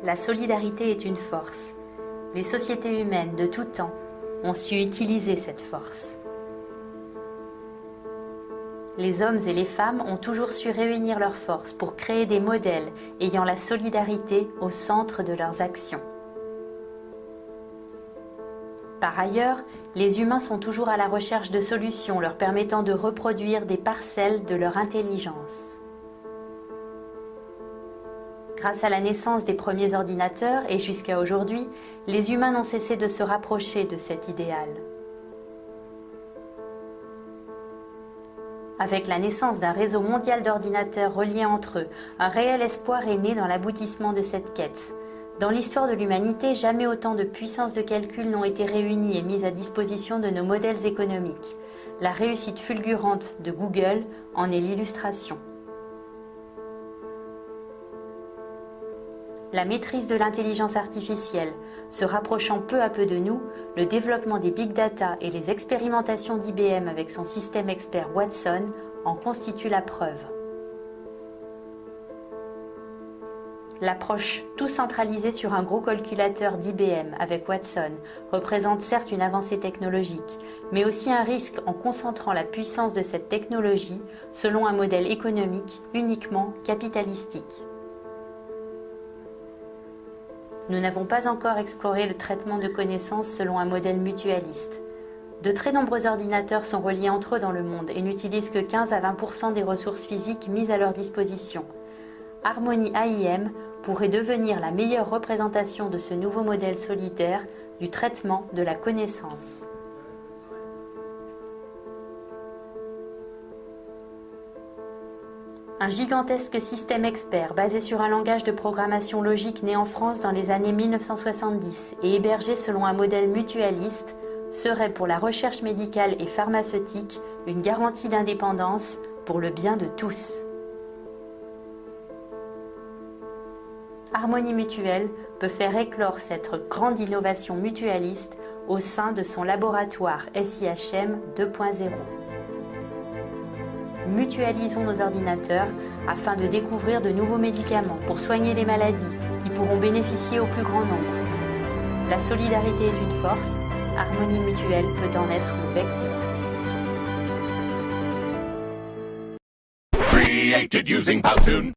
La solidarité est une force. Les sociétés humaines de tout temps ont su utiliser cette force. Les hommes et les femmes ont toujours su réunir leurs forces pour créer des modèles ayant la solidarité au centre de leurs actions. Par ailleurs, les humains sont toujours à la recherche de solutions leur permettant de reproduire des parcelles de leur intelligence. Grâce à la naissance des premiers ordinateurs et jusqu'à aujourd'hui, les humains n'ont cessé de se rapprocher de cet idéal. Avec la naissance d'un réseau mondial d'ordinateurs reliés entre eux, un réel espoir est né dans l'aboutissement de cette quête. Dans l'histoire de l'humanité, jamais autant de puissances de calcul n'ont été réunies et mises à disposition de nos modèles économiques. La réussite fulgurante de Google en est l'illustration. La maîtrise de l'intelligence artificielle, se rapprochant peu à peu de nous, le développement des big data et les expérimentations d'IBM avec son système expert Watson en constituent la preuve. L'approche tout centralisée sur un gros calculateur d'IBM avec Watson représente certes une avancée technologique, mais aussi un risque en concentrant la puissance de cette technologie selon un modèle économique uniquement capitalistique. Nous n'avons pas encore exploré le traitement de connaissances selon un modèle mutualiste. De très nombreux ordinateurs sont reliés entre eux dans le monde et n'utilisent que 15 à 20% des ressources physiques mises à leur disposition. Harmony AIM pourrait devenir la meilleure représentation de ce nouveau modèle solidaire du traitement de la connaissance. Un gigantesque système expert basé sur un langage de programmation logique né en France dans les années 1970 et hébergé selon un modèle mutualiste serait pour la recherche médicale et pharmaceutique une garantie d'indépendance pour le bien de tous. Harmonie Mutuelle peut faire éclore cette grande innovation mutualiste au sein de son laboratoire SIHM 2.0. Mutualisons nos ordinateurs afin de découvrir de nouveaux médicaments pour soigner les maladies qui pourront bénéficier au plus grand nombre. La solidarité est une force, Harmonie Mutuelle peut en être le vecteur. Created using Powtoon.